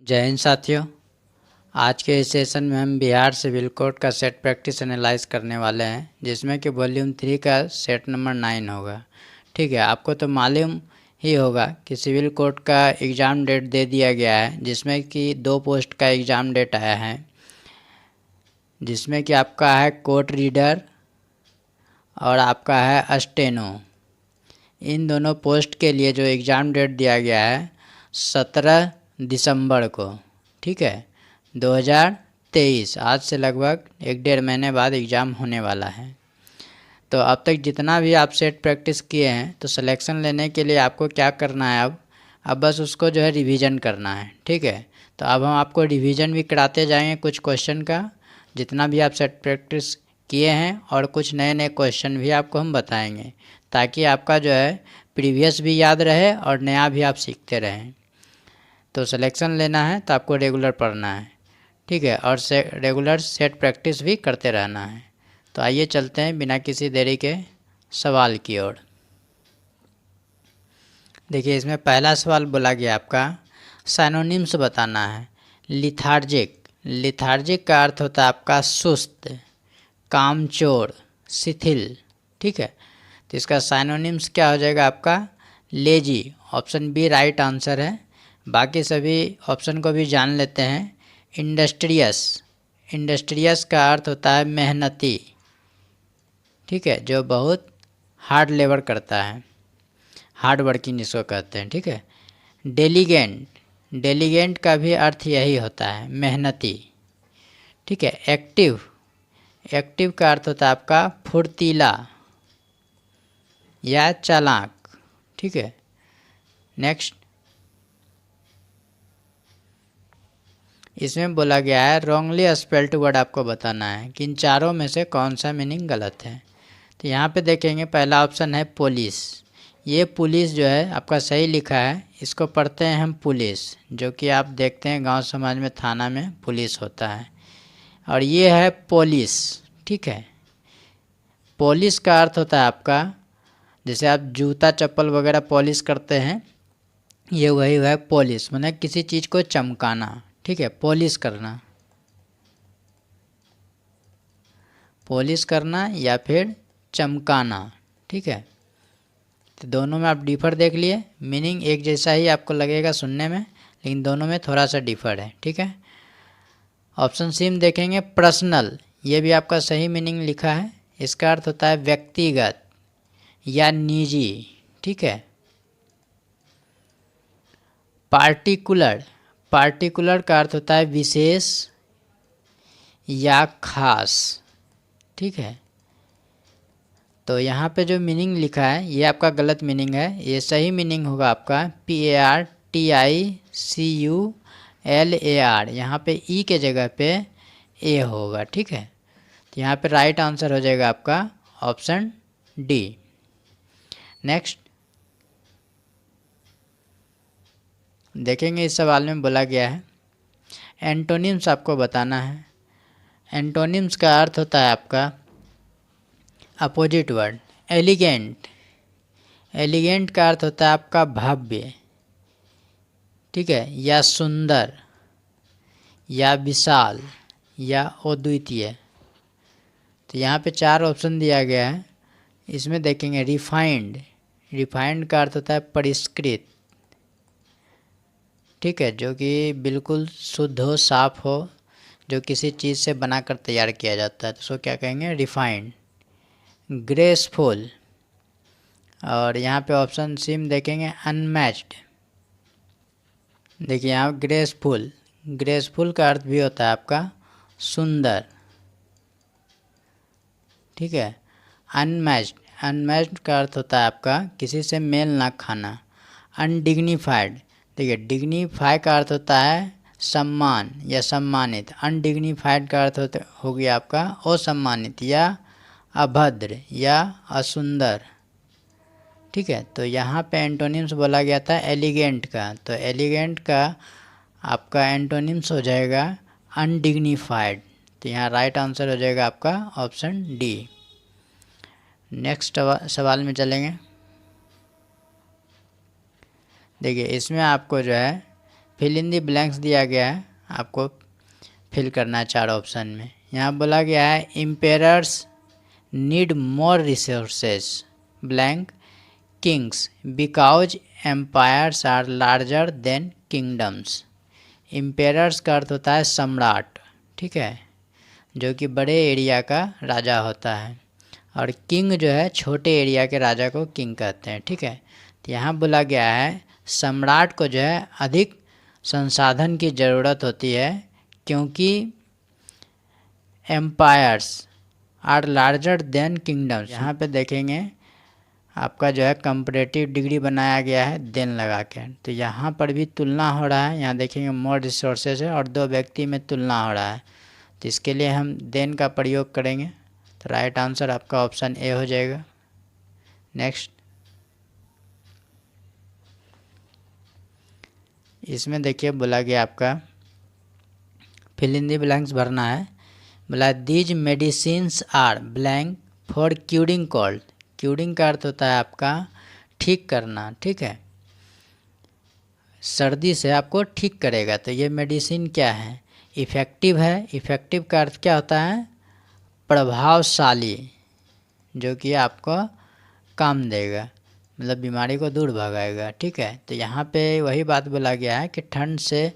जय हिंद साथियों। आज के इस सेशन में हम बिहार सिविल कोड का सेट प्रैक्टिस एनालाइज करने वाले हैं, जिसमें कि वॉल्यूम 3 का सेट नंबर 9 होगा। ठीक है, आपको तो मालूम ही होगा कि सिविल कोड का एग्ज़ाम डेट दे दिया गया है, जिसमें कि 2 पोस्ट का एग्ज़ाम डेट आया है, जिसमें कि आपका है कोर्ट रीडर और आपका है स्टेनो। इन दोनों पोस्ट के लिए जो एग्ज़ाम डेट दिया गया है 17 दिसंबर को, ठीक है, 2023। आज से लगभग 1-1.5 महीने बाद एग्ज़ाम होने वाला है। तो अब तक जितना भी आप सेट प्रैक्टिस किए हैं, तो सिलेक्शन लेने के लिए आपको क्या करना है, अब बस उसको जो है रिवीजन करना है। ठीक है, तो अब हम आपको रिवीजन भी कराते जाएंगे कुछ क्वेश्चन का, जितना भी आप सेट प्रैक्टिस किए हैं, और कुछ नए नए क्वेश्चन भी आपको हम बताएंगे, ताकि आपका जो है प्रीवियस भी याद रहे और नया भी आप सीखते रहें। तो सिलेक्शन लेना है तो आपको रेगुलर पढ़ना है, ठीक है, और रेगुलर सेट प्रैक्टिस भी करते रहना है। तो आइए चलते हैं बिना किसी देरी के सवाल की ओर। देखिए, इसमें पहला सवाल बोला गया आपका साइनोनिम्स बताना है। लिथार्जिक, लिथार्जिक का अर्थ होता है आपका सुस्त, कामचोर, शिथिल। ठीक है, तो इसका साइनोनिम्स क्या हो जाएगा आपका lazy. Option B right answer है। बाकी सभी ऑप्शन को भी जान लेते हैं। इंडस्ट्रियस, इंडस्ट्रियस का अर्थ होता है मेहनती, ठीक है, जो बहुत हार्ड लेबर करता है, हार्ड वर्किंग जिसको कहते हैं। ठीक है, डेलीगेंट, डेलीगेंट का भी अर्थ यही होता है मेहनती। ठीक है, एक्टिव, एक्टिव का अर्थ होता है आपका फुर्तीला या चालाक। ठीक है, नेक्स्ट, इसमें बोला गया है रॉन्गली स्पेल्ड वर्ड आपको बताना है कि इन चारों में से कौन सा मीनिंग गलत है। तो यहाँ पे देखेंगे पहला ऑप्शन है पुलिस। ये पुलिस जो है आपका सही लिखा है, इसको पढ़ते हैं हम पुलिस, जो कि आप देखते हैं गांव समाज में थाना में पुलिस होता है। और ये है पुलिस। ठीक है, पॉलिश का अर्थ होता है आपका, जैसे आप जूता चप्पल वगैरह पॉलिश करते हैं, ये वही है पॉलिश, मतलब किसी चीज़ को चमकाना। ठीक है, पॉलिश करना, पॉलिश करना या फिर चमकाना। ठीक है, तो दोनों में आप डिफ़र देख लिए, मीनिंग एक जैसा ही आपको लगेगा सुनने में, लेकिन दोनों में थोड़ा सा डिफ़र है। ठीक है, ऑप्शन सी में देखेंगे पर्सनल, ये भी आपका सही मीनिंग लिखा है। इसका अर्थ होता है व्यक्तिगत या निजी। ठीक है, पार्टिकुलर, पार्टिकुलर का अर्थ होता है विशेष या खास। ठीक है, तो यहाँ पे जो मीनिंग लिखा है ये आपका गलत मीनिंग है। ये सही मीनिंग होगा आपका PARTICULAR, यहाँ पे ई के जगह पे ए होगा। ठीक है, तो यहाँ पे राइट आंसर हो जाएगा आपका ऑप्शन डी। नेक्स्ट देखेंगे, इस सवाल में बोला गया है एंटोनिम्स आपको बताना है। एंटोनिम्स का अर्थ होता है आपका अपोजिट वर्ड। एलिगेंट, एलिगेंट का अर्थ होता है आपका भव्य, ठीक है, या सुंदर या विशाल या अद्वितीय। तो यहाँ पे 4 ऑप्शन दिया गया है। इसमें देखेंगे रिफाइंड, रिफाइंड का अर्थ होता है परिष्कृत, ठीक है, जो कि बिल्कुल शुद्ध हो, साफ हो, जो किसी चीज़ से बनाकर तैयार किया जाता है, तो उसको क्या कहेंगे रिफाइंड। ग्रेसफुल, और यहाँ पे ऑप्शन सी में देखेंगे अनमैच्ड। देखिए यहाँ ग्रेसफुल, ग्रेसफुल का अर्थ भी होता है आपका सुंदर। ठीक है, अनमैच्ड, अनमैच्ड का अर्थ होता है आपका किसी से मेल ना खाना। अनडिग्निफाइड, देखिए डिग्निफाई का अर्थ होता है सम्मान या सम्मानित, अनडिग्निफाइड का अर्थ हो गया आपका असम्मानित या अभद्र या असुंदर। ठीक है, तो यहाँ पे एंटोनिम्स बोला गया था एलिगेंट का, तो एलिगेंट का आपका एंटोनिम्स हो जाएगा अनडिग्निफाइड। तो यहाँ राइट आंसर हो जाएगा आपका ऑप्शन डी। नेक्स्ट सवाल में चलेंगे। देखिए इसमें आपको जो है फिल इन दी ब्लैंक्स दिया गया है, आपको फिल करना है 4 ऑप्शन में। यहाँ बोला गया है emperors need more resources blank kings because empires are larger than kingdoms. Emperors का अर्थ होता है सम्राट, ठीक है, जो कि बड़े एरिया का राजा होता है, और किंग जो है छोटे एरिया के राजा को किंग कहते हैं, ठीक है। तो यहाँ बोला गया है सम्राट को जो है अधिक संसाधन की ज़रूरत होती है, क्योंकि empires are larger than kingdoms. यहाँ पे देखेंगे आपका जो है कंपैरेटिव डिग्री बनाया गया है देन लगा के, तो यहाँ पर भी तुलना हो रहा है। यहाँ देखेंगे मोर रिसोर्सेज है और 2 व्यक्ति में तुलना हो रहा है, तो इसके लिए हम देन का प्रयोग करेंगे। तो राइट आंसर आपका ऑप्शन ए हो जाएगा। नेक्स्ट, इसमें देखिए बोला गया आपका फिल इन दी ब्लैंक्स भरना है। बोला these medicines are blank for curing cold. Curing का अर्थ होता है आपका ठीक करना, ठीक है, सर्दी से आपको ठीक करेगा। तो ये मेडिसिन क्या है? इफ़ेक्टिव है। इफ़ेक्टिव का अर्थ क्या होता है? प्रभावशाली, जो कि आपको काम देगा, मतलब बीमारी को दूर भगाएगा, ठीक है। तो यहाँ पे वही बात बोला गया है कि ठंड से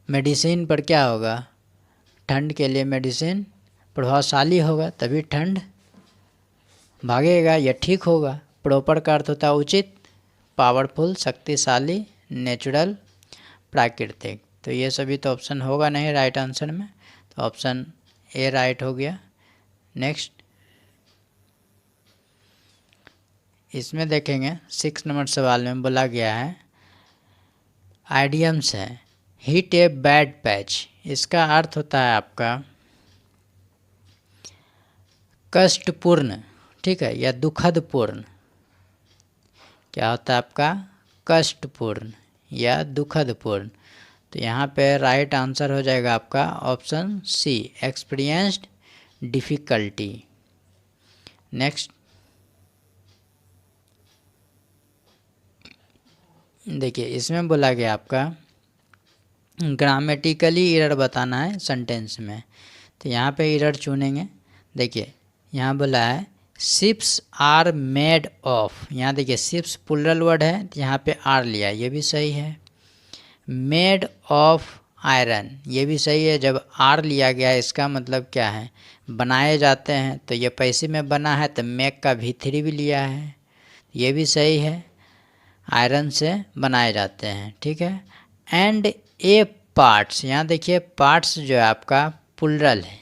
मेडिसिन पर क्या होगा? ठंड के लिए मेडिसिन प्रभावशाली होगा, तभी ठंड भागेगा या ठीक होगा। प्रॉपर का अर्थ होता है उचित, पावरफुल, शक्तिशाली, नेचुरल, प्राकृतिक। तो ये सभी तो ऑप्शन होगा नहीं राइट आंसर में, तो ऑप्शन ए राइट हो गया। नेक्स्ट, इसमें देखेंगे 6 नंबर सवाल में बोला गया है आइडियम्स है हिट ए बैड पैच। इसका अर्थ होता है आपका कष्टपूर्ण, ठीक है, या दुखदपूर्ण। क्या होता है आपका? कष्टपूर्ण या दुखदपूर्ण। तो यहाँ पे राइट आंसर हो जाएगा आपका option C, experienced difficulty. Next, देखिए इसमें बोला गया आपका ग्रामेटिकली एरर बताना है सेंटेंस में। तो यहाँ पे एरर चुनेंगे। देखिए यहाँ बोला है शिप्स आर मेड ऑफ। यहाँ देखिए शिप्स प्लूरल वर्ड है, तो यहाँ पे आर लिया, ये भी सही है। मेड ऑफ आयरन, ये भी सही है। जब आर लिया गया है इसका मतलब क्या है? बनाए जाते हैं, तो ये पैसे में बना है, तो मेक का V3 भी लिया है, ये भी सही है। आयरन से बनाए जाते हैं, ठीक है। एंड ए पार्ट्स, यहाँ देखिए पार्ट्स जो है आपका प्लूरल है,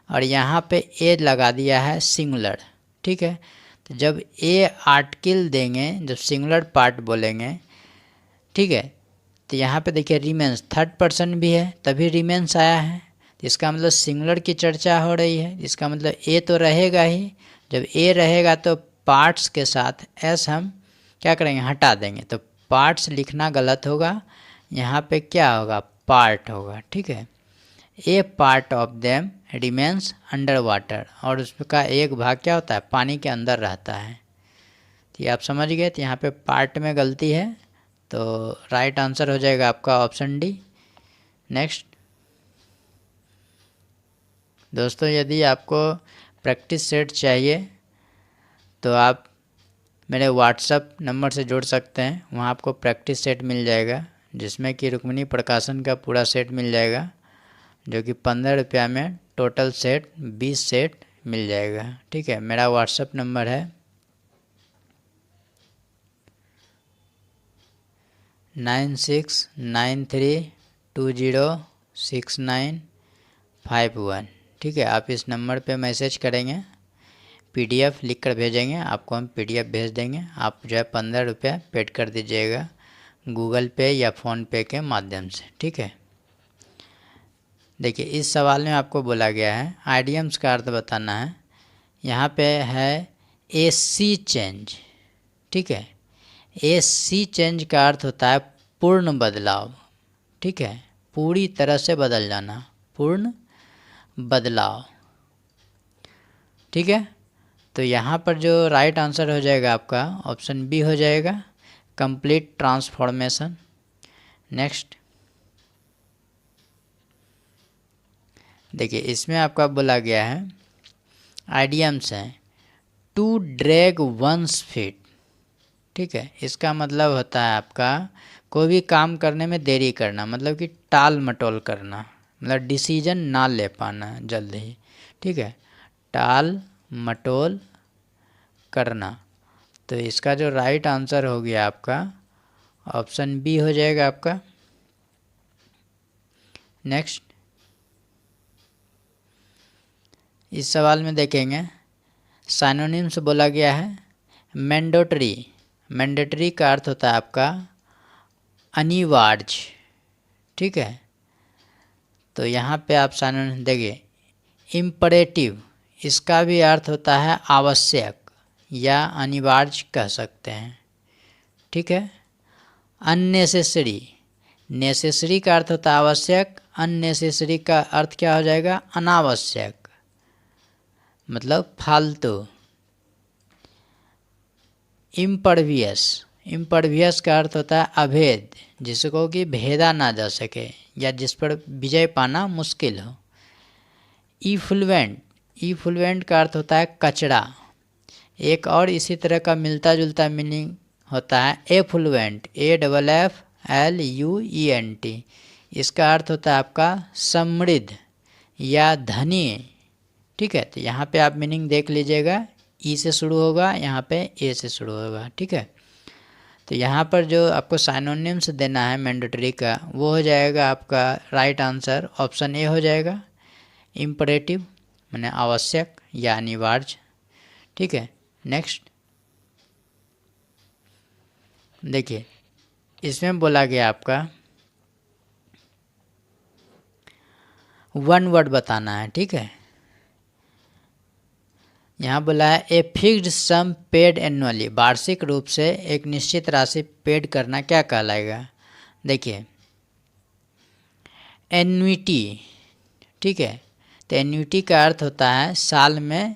और यहाँ पे ए लगा दिया है सिंगुलर, ठीक है। तो जब ए आर्टिकल देंगे, जब सिंगुलर पार्ट बोलेंगे, ठीक है, तो यहाँ पे देखिए रिमेंस, थर्ड पर्सन भी है, तभी रिमेंस आया है। तो इसका मतलब सिंगुलर की चर्चा हो रही है, इसका मतलब ए तो रहेगा ही। जब ए रहेगा तो पार्ट्स के साथ एस हम क्या करेंगे? हटा देंगे। तो पार्ट्स लिखना गलत होगा, यहाँ पे क्या होगा? पार्ट होगा, ठीक है। A part of them remains under water, और उसका एक भाग क्या होता है? पानी के अंदर रहता है। तो ये आप समझ गए। तो यहाँ पे पार्ट में गलती है, तो राइट आंसर हो जाएगा आपका ऑप्शन डी। नेक्स्ट, दोस्तों यदि आपको प्रैक्टिस सेट चाहिए तो आप मेरे व्हाट्सएप नंबर से जुड़ सकते हैं, वहाँ आपको प्रैक्टिस सेट मिल जाएगा, जिसमें कि रुक्मिणी प्रकाशन का पूरा सेट मिल जाएगा, जो कि 15 रुपया में टोटल सेट 20 सेट मिल जाएगा, ठीक है। मेरा व्हाट्सएप नंबर है 9693206951, ठीक है। आप इस नंबर पे मैसेज करेंगे, PDF लिख कर भेजेंगे, आपको हम PDF भेज देंगे। आप जो है 15 रुपया पेड कर दीजिएगा गूगल पे या फ़ोन पे के माध्यम से, ठीक है। देखिए इस सवाल में आपको बोला गया है आइडियम्स का अर्थ बताना है। यहाँ पे है ए सी चेंज, ठीक है। ए सी चेंज का अर्थ होता है पूर्ण बदलाव, ठीक है, पूरी तरह से बदल जाना, पूर्ण बदलाव, ठीक है। तो यहाँ पर जो राइट आंसर हो जाएगा आपका ऑप्शन बी हो जाएगा, कंप्लीट ट्रांसफॉर्मेशन। नेक्स्ट, देखिए इसमें आपका बोला गया है आइडियम्स हैं टू ड्रैग वंस फीट। ठीक है, इसका मतलब होता है आपका कोई भी काम करने में देरी करना, मतलब कि टाल मटोल करना, मतलब डिसीजन ना ले पाना जल्दी ही। ठीक है, टाल मटोल करना। तो इसका जो राइट आंसर हो गया आपका ऑप्शन बी हो जाएगा आपका। नेक्स्ट, इस सवाल में देखेंगे साइनोनिम्स बोला गया है मैंडेटरी। मैंडेटरी का अर्थ होता है आपका अनिवार्य। ठीक है, तो यहाँ पे आप साइनोनिम देखिए इम्परेटिव, इसका भी अर्थ होता है आवश्यक या अनिवार्य कह सकते हैं। ठीक है, अननेसेसरी, नेसेसरी का अर्थ होता है आवश्यक, अननेसेसरी का अर्थ क्या हो जाएगा अनावश्यक, मतलब फालतू। इम्परवियस, इम्परवियस का अर्थ होता है अभेद, जिसको कि भेदा ना जा सके या जिस पर विजय पाना मुश्किल हो। इफ्लुएंट, इफ्लुएंट का अर्थ होता है कचरा। एक और इसी तरह का मिलता जुलता मीनिंग होता है एफ्लुएंट, AFFLUENT। इसका अर्थ होता है आपका समृद्ध या धनी। ठीक है, तो यहाँ पे आप मीनिंग देख लीजिएगा, ई से शुरू होगा, यहाँ पे ए से शुरू होगा। ठीक है, तो यहाँ पर जो आपको साइनोनिम्स देना है मैंडेटरी का वो हो जाएगा आपका राइट आंसर ऑप्शन ए हो जाएगा, इम्परेटिव माने आवश्यक या अनिवार्य। ठीक है, नेक्स्ट देखिए इसमें बोला गया आपका वन वर्ड बताना है। ठीक है, यहाँ बोला है a fixed sum paid annually, वार्षिक रूप से एक निश्चित राशि पेड करना क्या कहलाएगा। देखिए एन्युटी। ठीक है, तो एन्युटी का अर्थ होता है साल में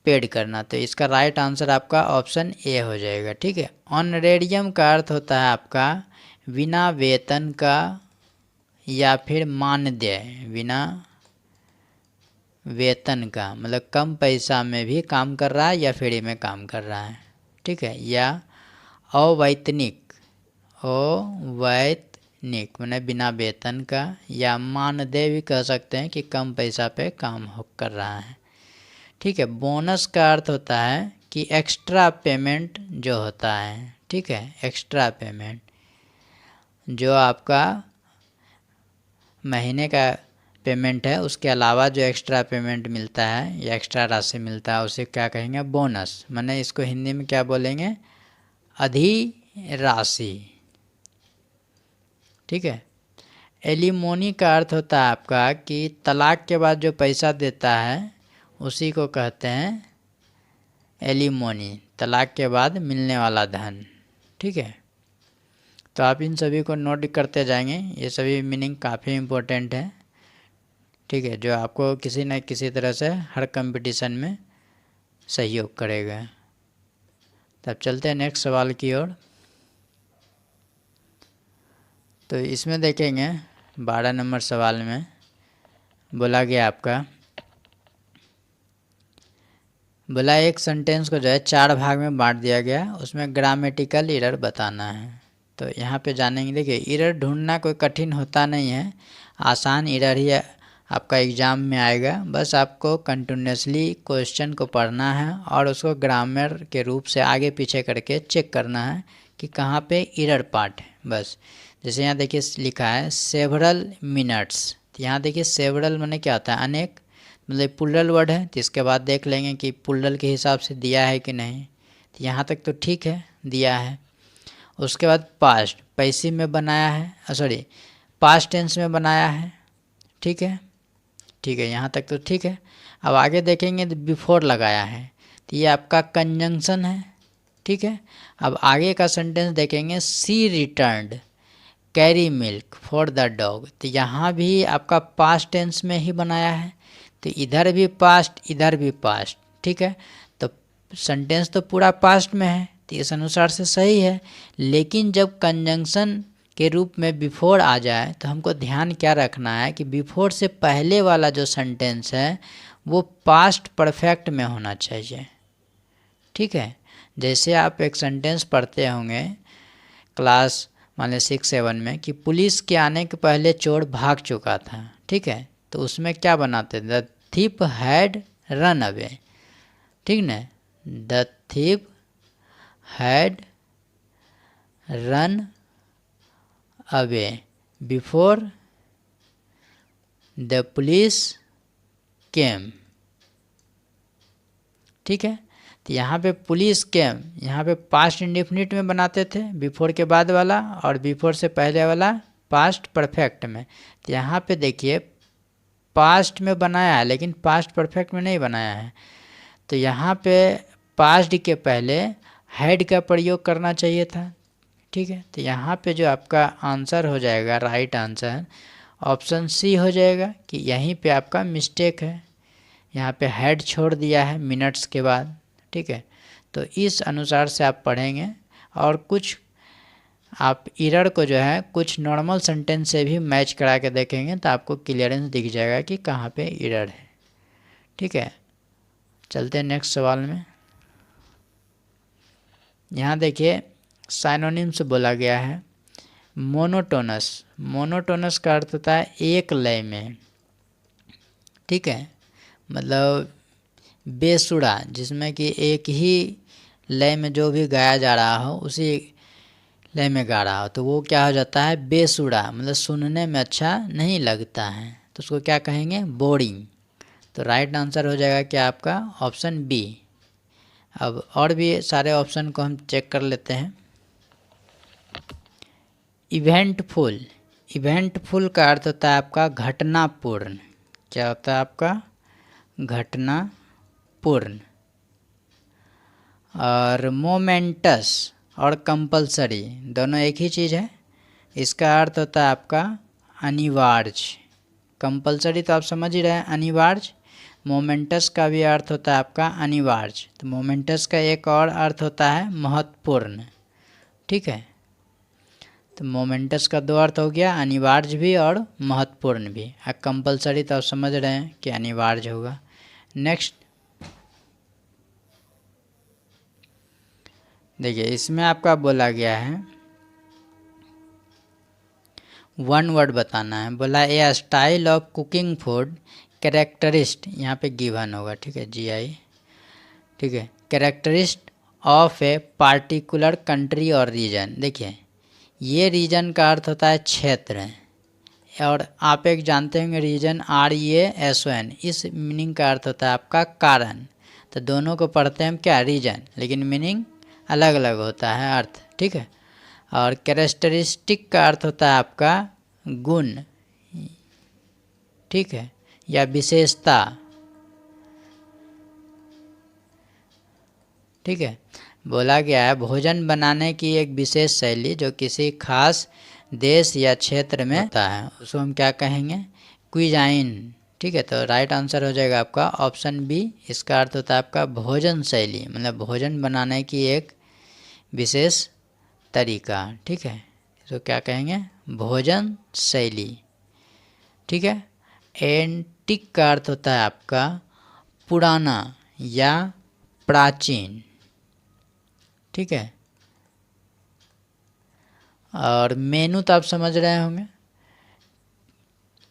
पेड करना, तो इसका राइट आंसर आपका ऑप्शन ए हो जाएगा। ठीक है, ऑनरेरियम का अर्थ होता है आपका बिना वेतन का या फिर मानदेय, बिना वेतन का, मतलब कम पैसा में भी काम कर रहा है या फ्री में काम कर रहा है। ठीक है, या अवैतनिक, अवैतनिक मैंने बिना वेतन का, या मानदेय भी कह सकते हैं कि कम पैसा पे काम कर रहा है। ठीक है, बोनस का अर्थ होता है कि एक्स्ट्रा पेमेंट जो होता है। ठीक है, एक्स्ट्रा पेमेंट जो आपका महीने का पेमेंट है उसके अलावा जो एक्स्ट्रा पेमेंट मिलता है या एक्स्ट्रा राशि मिलता है उसे क्या कहेंगे बोनस, माने इसको हिंदी में क्या बोलेंगे अधिराशि। ठीक है, एलिमोनी का अर्थ होता है आपका कि तलाक के बाद जो पैसा देता है उसी को कहते हैं एलिमोनी, तलाक के बाद मिलने वाला धन। ठीक है, तो आप इन सभी को नोट करते जाएंगे, ये सभी मीनिंग काफ़ी इम्पोर्टेंट है। ठीक है, जो आपको किसी न किसी तरह से हर कंपटीशन में सहयोग करेगा। तब चलते हैं नेक्स्ट सवाल की ओर। तो इसमें देखेंगे 12 नंबर सवाल में बोला गया आपका, बोला एक सेंटेंस को जो है 4 भाग में बांट दिया गया, उसमें ग्रामेटिकल एरर बताना है। तो यहाँ पे जानेंगे, देखिए एरर ढूंढना कोई कठिन होता नहीं है, आसान एरर ही आपका एग्ज़ाम में आएगा। बस आपको कंटिन्यूसली क्वेश्चन को पढ़ना है और उसको ग्रामर के रूप से आगे पीछे करके चेक करना है कि कहाँ पे एरर पार्ट है बस। जैसे यहाँ देखिए लिखा है सेवरल मिनट्स, तो यहाँ देखिए सेवरल माने क्या होता है अनेक, मतलब प्लूरल वर्ड है, तो इसके बाद देख लेंगे कि प्लूरल के हिसाब से दिया है कि नहीं। तो यहाँ तक तो ठीक है, दिया है। उसके बाद पास्ट पैसिव में बनाया है, सॉरी पास्ट टेंस में बनाया है। ठीक है, ठीक है, यहाँ तक तो ठीक है। अब आगे देखेंगे तो बिफोर लगाया है, तो ये आपका कंजंक्शन है। ठीक है, अब आगे का सेंटेंस देखेंगे she returned carry milk for the dog, तो यहाँ भी आपका पास्ट टेंस में ही बनाया है, तो इधर भी पास्ट इधर भी पास्ट। ठीक है, तो सेंटेंस तो पूरा पास्ट में है, तो इस अनुसार से सही है। लेकिन जब कंजंक्शन के रूप में बिफोर आ जाए तो हमको ध्यान क्या रखना है कि बिफोर से पहले वाला जो सेंटेंस है वो पास्ट परफेक्ट में होना चाहिए। ठीक है, जैसे आप एक सेंटेंस पढ़ते होंगे क्लास मान लीजिए 6-7 में कि पुलिस के आने के पहले चोर भाग चुका था। ठीक है, तो उसमें क्या बनाते, the thief had run away. ठीक न, the thief had run away before the police केम। ठीक है, तो यहाँ पे पुलिस केम, यहाँ पे पास्ट इंडेफिनिट में बनाते थे बिफोर के बाद वाला, और बिफोर से पहले वाला पास्ट परफेक्ट में। तो यहाँ पे देखिए पास्ट में बनाया है लेकिन पास्ट परफेक्ट में नहीं बनाया है। तो यहाँ पे पास्ट के पहले हैड का प्रयोग करना चाहिए था। ठीक है, तो यहाँ पे जो आपका आंसर हो जाएगा, राइट आंसर ऑप्शन सी हो जाएगा कि यहीं पे आपका मिस्टेक है, यहाँ पे हैड छोड़ दिया है मिनट्स के बाद। ठीक है, तो इस अनुसार से आप पढ़ेंगे और कुछ आप एरर को जो है कुछ नॉर्मल सेंटेंस से भी मैच करा के देखेंगे तो आपको क्लियरेंस दिख जाएगा कि कहाँ पे एरर है। ठीक है, चलते हैं नेक्स्ट सवाल में। यहाँ देखिए साइनोनिम से बोला गया है मोनोटोनस। मोनोटोनस का अर्थ होता है एक लय में। ठीक है, मतलब बेसुरा, जिसमें कि एक ही लय में जो भी गाया जा रहा हो उसी लय में गा रहा हो, तो वो क्या हो जाता है, बेसुरा, मतलब सुनने में अच्छा नहीं लगता है, तो उसको क्या कहेंगे, बोरिंग। तो राइट आंसर हो जाएगा क्या आपका, ऑप्शन बी। अब और भी सारे ऑप्शन को हम चेक कर लेते हैं। इवेंटफुल, इवेंटफुल का अर्थ होता है आपका घटनापूर्ण। क्या होता है आपका, घटनापूर्ण। और मोमेंटस और कंपलसरी दोनों एक ही चीज़ है। इसका अर्थ होता है आपका अनिवार्य। कंपलसरी तो आप समझ ही रहे हैं, अनिवार्य। मोमेंटस का भी अर्थ होता है आपका अनिवार्य। तो मोमेंटस का एक और अर्थ होता है महत्वपूर्ण। ठीक है, तो मोमेंटस का दो अर्थ हो गया, अनिवार्य भी और महत्वपूर्ण भी। अब कंपलसरी तो आप समझ रहे हैं कि अनिवार्य होगा। नेक्स्ट देखिए, इसमें आपका बोला गया है वन वर्ड बताना है। बोला ए स्टाइल ऑफ कुकिंग फूड कैरेक्टरिस्ट, यहाँ पे गिवन होगा। ठीक है, GI। ठीक है, कैरेक्टरिस्ट ऑफ ए पार्टिकुलर कंट्री और रीजन। देखिए ये रीजन का अर्थ होता है क्षेत्र, और आप एक जानते होंगे रीजन REASON, इस मीनिंग का अर्थ होता है आपका कारण। तो दोनों को पढ़ते हैं हम क्या, रीजन, लेकिन मीनिंग अलग अलग होता है अर्थ। ठीक है, और कैरेक्टरिस्टिक का अर्थ होता है आपका गुण। ठीक है, या विशेषता। ठीक है, बोला गया है भोजन बनाने की एक विशेष शैली जो किसी खास देश या क्षेत्र में होता है, उसको हम क्या कहेंगे, क्विजाइन। ठीक है, तो राइट आंसर हो जाएगा आपका ऑप्शन बी। इसका अर्थ होता है आपका भोजन शैली, मतलब भोजन बनाने की एक विशेष तरीका। ठीक है, तो क्या कहेंगे, भोजन शैली। ठीक है, एंटिक का अर्थ होता है आपका पुराना या प्राचीन। ठीक है, और मेनू तो आप समझ रहे होंगे,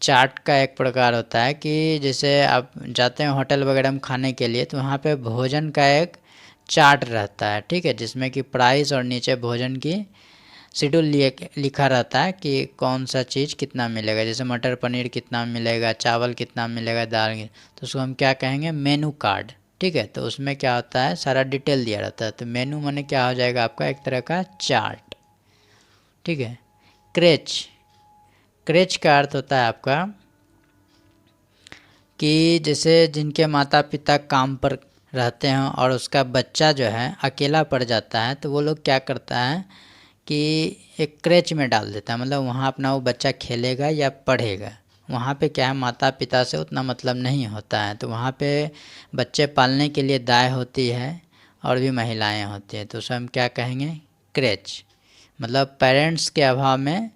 चार्ट का एक प्रकार होता है कि जैसे आप जाते हैं होटल वगैरह में खाने के लिए, तो वहाँ पे भोजन का एक चार्ट रहता है। ठीक है, जिसमें कि प्राइस और नीचे भोजन की शेड्यूल लिखा रहता है कि कौन सा चीज़ कितना मिलेगा, जैसे मटर पनीर कितना मिलेगा, चावल कितना मिलेगा, दाल, तो उसको हम क्या कहेंगे, मेनू कार्ड। ठीक है, तो उसमें क्या होता है, सारा डिटेल दिया रहता है। तो मेनू माने क्या हो जाएगा आपका, एक तरह का चार्ट। ठीक है, क्रेच, क्रेच का अर्थ होता है आपका कि जैसे जिनके माता पिता काम पर रहते हैं और उसका बच्चा जो है अकेला पड़ जाता है, तो वो लोग क्या करता है कि एक क्रेच में डाल देता है, मतलब वहाँ अपना वो बच्चा खेलेगा या पढ़ेगा। वहाँ पे क्या है, माता पिता से उतना मतलब नहीं होता है, तो वहाँ पे बच्चे पालने के लिए दाई होती है और भी महिलाएं होती हैं, तो उसे हम क्या कहेंगे, क्रेच। मतलब पेरेंट्स के अभाव में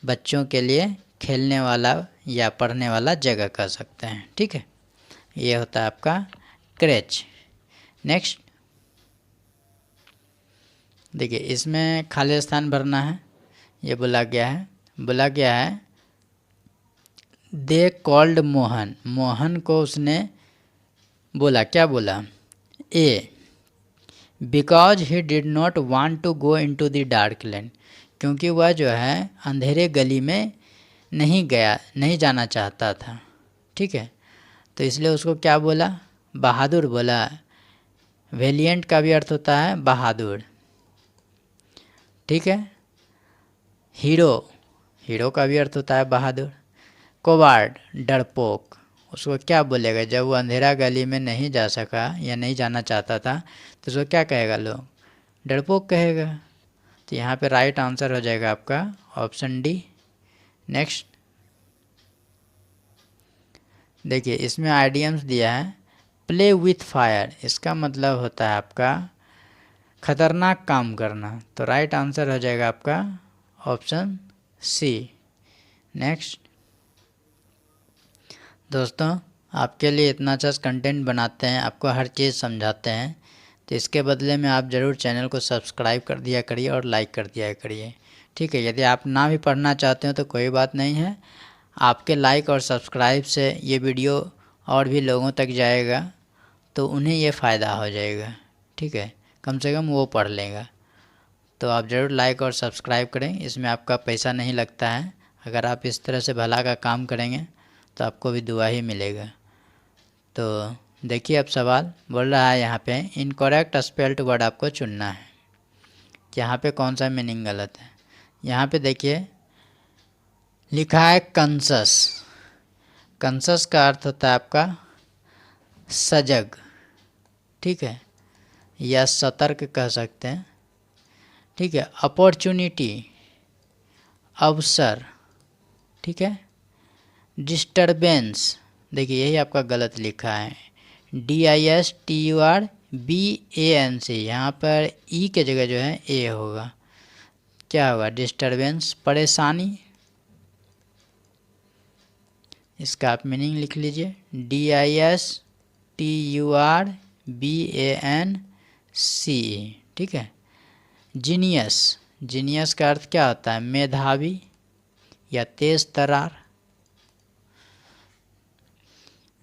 बच्चों के लिए खेलने वाला या पढ़ने वाला जगह कह सकते हैं। ठीक है, ये होता है आपका क्रेच। नेक्स्ट देखिए, इसमें खाली स्थान भरना है। ये बोला गया है दे कॉल्ड मोहन, मोहन को उसने बोला, क्या बोला? A because he did not want to go into the dark lane, क्योंकि वह जो है अंधेरे गली में नहीं जाना चाहता था। ठीक है, तो इसलिए उसको क्या बोला? बहादुर बोला। वेलिएंट का भी अर्थ होता है बहादुर। ठीक है, हीरो का भी अर्थ होता है बहादुर। कोवार्ड डरपोक, उसको क्या बोलेगा जब वो अंधेरा गली में नहीं जा सका या नहीं जाना चाहता था, तो उसको क्या कहेगा लोग? डरपोक कहेगा। तो यहाँ पे राइट आंसर हो जाएगा आपका ऑप्शन डी। नेक्स्ट देखिए, इसमें आइडियम्स दिया है प्ले विथ फायर, इसका मतलब होता है आपका खतरनाक काम करना। तो राइट आंसर हो जाएगा आपका ऑप्शन सी। नेक्स्ट दोस्तों, आपके लिए इतना अच्छा कंटेंट बनाते हैं, आपको हर चीज़ समझाते हैं, तो इसके बदले में आप ज़रूर चैनल को सब्सक्राइब कर दिया करिए और लाइक कर दिया करिए। ठीक है, यदि आप ना भी पढ़ना चाहते हो तो कोई बात नहीं है, आपके लाइक और सब्सक्राइब से ये वीडियो और भी लोगों तक जाएगा तो उन्हें ये फ़ायदा हो जाएगा। ठीक है, कम से कम वो पढ़ लेगा। तो आप ज़रूर लाइक और सब्सक्राइब करें, इसमें आपका पैसा नहीं लगता है। अगर आप इस तरह से भला का काम करेंगे तो आपको भी दुआ ही मिलेगा। तो देखिए, अब सवाल बोल रहा है यहाँ पे इनकरेक्ट स्पेल्ड वर्ड आपको चुनना है कि यहाँ पे कौन सा मीनिंग गलत है। यहाँ पे देखिए लिखा है कंसस। कंसस का अर्थ होता है आपका सजग। ठीक है, या सतर्क कह सकते हैं। ठीक है, अपॉर्चुनिटी अवसर। ठीक है, डिस्टर्बेंस, देखिए यही आपका गलत लिखा है DISTURBANC, यहाँ पर ई के जगह जो है ए होगा। क्या होगा? डिस्टर्बेंस परेशानी। इसका आप मीनिंग लिख लीजिए DISTURBANCE। ठीक है, जीनियस का अर्थ क्या होता है? मेधावी या तेज तर्रार।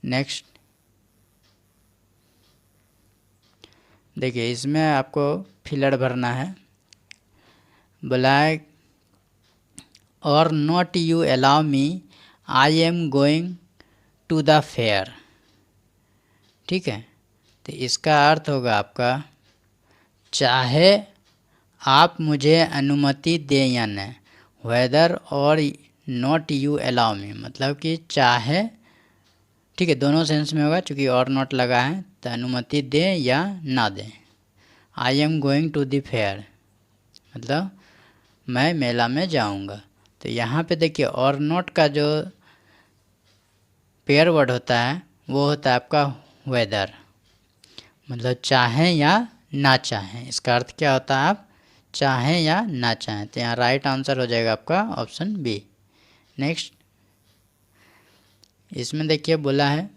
नेक्स्ट देखिए, इसमें आपको फिलर भरना है। बोला है और not you allow me, I am going to the fair. ठीक है, तो इसका अर्थ होगा आपका चाहे आप मुझे अनुमति दें या न, वेदर और नॉट यू अलाउ मी, मतलब कि चाहे, ठीक है, दोनों सेंस में होगा, चूँकि और नॉट लगा है तो अनुमति दें या ना दें। I am going to the fair मतलब मैं मेला में जाऊंगा। तो यहाँ पे देखिए और नॉट का जो पेयर वर्ड होता है वो होता है आपका वेदर, मतलब चाहें या ना चाहें। इसका अर्थ क्या होता है? आप चाहें या ना चाहें। तो यहाँ राइट आंसर हो जाएगा आपका ऑप्शन बी। नेक्स्ट इसमें देखिए बोला है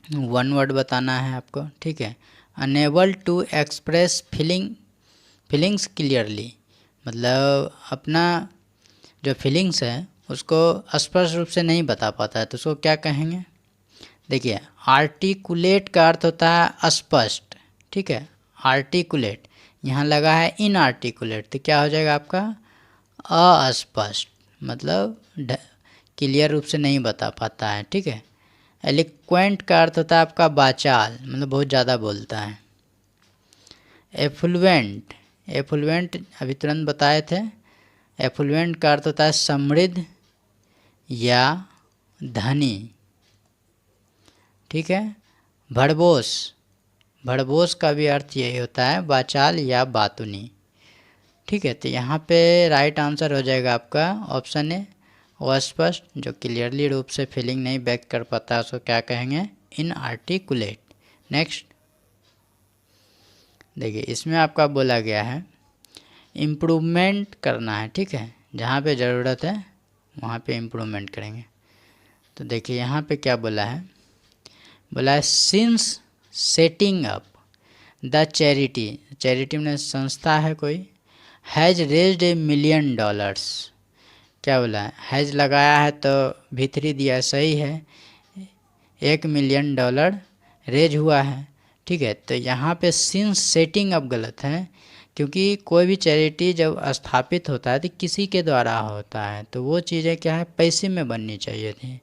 वन वर्ड बताना है आपको। ठीक है, unable to express feelings clearly, मतलब अपना जो फीलिंग्स है उसको स्पष्ट रूप से नहीं बता पाता है तो उसको क्या कहेंगे? देखिए आर्टिकुलेट का अर्थ होता है स्पष्ट। ठीक है, आर्टिकुलेट यहाँ लगा है इनआर्टिकुलेट, तो क्या हो जाएगा आपका? अस्पष्ट, मतलब क्लियर रूप से नहीं बता पाता है। ठीक है, एलिक्वेंट का अर्थ होता है आपका वाचाल, मतलब बहुत ज़्यादा बोलता है। एफ्लुएंट अभी तुरंत बताए थे। एफ्लुएंट का अर्थ होता है समृद्ध या धनी। ठीक है, भड़बोस का भी अर्थ यही होता है वाचाल या बातुनी। ठीक है, तो यहाँ पे राइट आंसर हो जाएगा आपका ऑप्शन ए, अस्पष्ट, जो क्लियरली रूप से फीलिंग नहीं व्यक्त कर पाता उसको क्या कहेंगे? इनआर्टिकुलेट। नेक्स्ट देखिए, इसमें आपका बोला गया है इम्प्रूवमेंट करना है। ठीक है, जहाँ पे ज़रूरत है वहाँ पे इम्प्रूवमेंट करेंगे। तो देखिए यहाँ पे क्या बोला है, बोला है since setting up the charity, charity में संस्था है कोई, हैज़ रेज्ड $1 million, क्या बोला है, हैज़ लगाया है तो भीतरी दिया सही है, $1 million रेज हुआ है, ठीक है। तो यहाँ पे सिंस सेटिंग अप गलत है, क्योंकि कोई भी चैरिटी जब स्थापित होता है तो किसी के द्वारा होता है, तो वो चीज़ें क्या है पैसे में बननी चाहिए थी।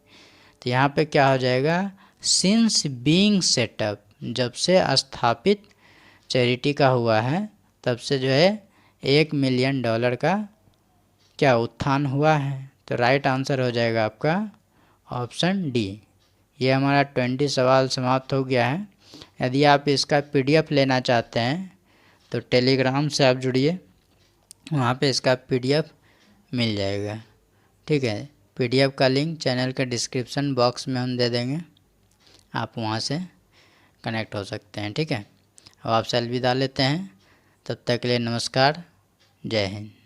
तो यहाँ पे क्या हो जाएगा, सिंस बीइंग सेटअप, जब से स्थापित चैरिटी का हुआ है तब से जो है $1 million का क्या उत्थान हुआ है। तो राइट आंसर हो जाएगा आपका ऑप्शन डी। ये हमारा 20 सवाल समाप्त हो गया है। यदि आप इसका PDF लेना चाहते हैं तो टेलीग्राम से आप जुड़िए, वहाँ पे इसका PDF मिल जाएगा, ठीक है। PDF का लिंक चैनल के डिस्क्रिप्शन बॉक्स में हम दे देंगे, आप वहाँ से कनेक्ट हो सकते हैं, ठीक है। अब आपसे अलविदा लेते हैं, तब तक के लिए नमस्कार, जय हिंद।